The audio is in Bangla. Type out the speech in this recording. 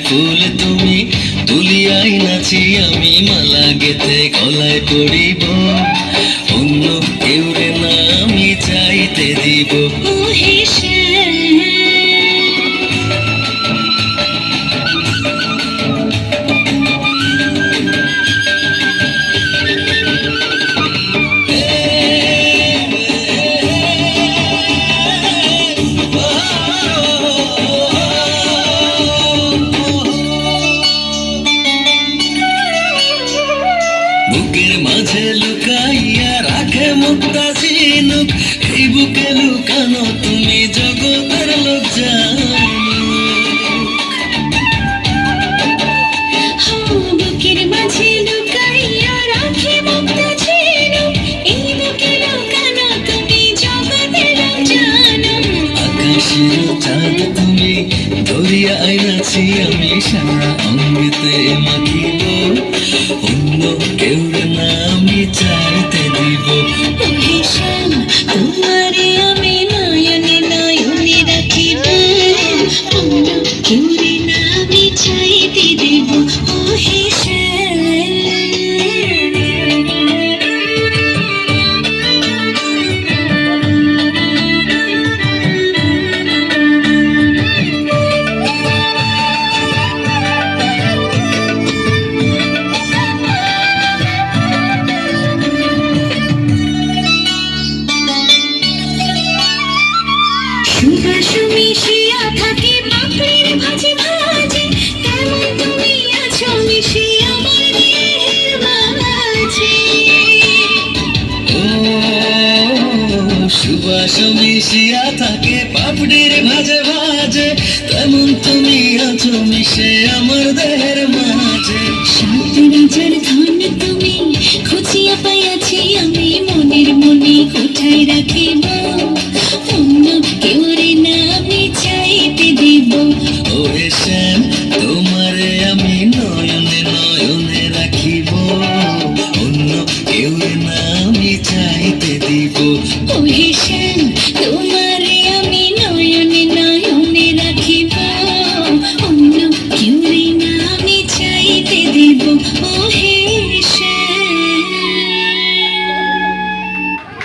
ফুল তুমি, তুলিয়াই নাচি আমি মালা গেথে গলায় পড়িব, অন্য কেউরে না আমি চাইতে দিব। বুকের মাঝে লুকাইয়া রাখে মুক্তা ঝিনুক, এই বুকে লুকানো তুমি জগতের লোক বুকের মাঝে লুকাইয়া রাখে মুক্তা ঝিনুক, এই বুকে লুকানো তুমি জগতের লোক জানো। আকাশের চাঁদ তুমি, ধরিয়া আইনাছি আমি সারা অমৃতে মাখিব, অন্য কেউ না আমি চাইতে দিব। তোমারে আমি নয়নে নয়নে রাখিব, অন্য কেউ না আমি চাইতে দিব। ও হেসেল সুবাস মিশিয়া থাকে পাপড়ির ভাজে ভাজে, তেমন তুমি আছো মিশিয়ে আমার দেহের মাঝে। ও সুবাস মিশিয়া থাকে পাপড়ির ভাজে ভাজে, তেমন তুমি আছো মিশে আমার দেহের মাঝে। সাত রাজার ধন তুমি, খুঁজিয়া পাইয়াছি আমি মনের মনে কোথায় রাখিব।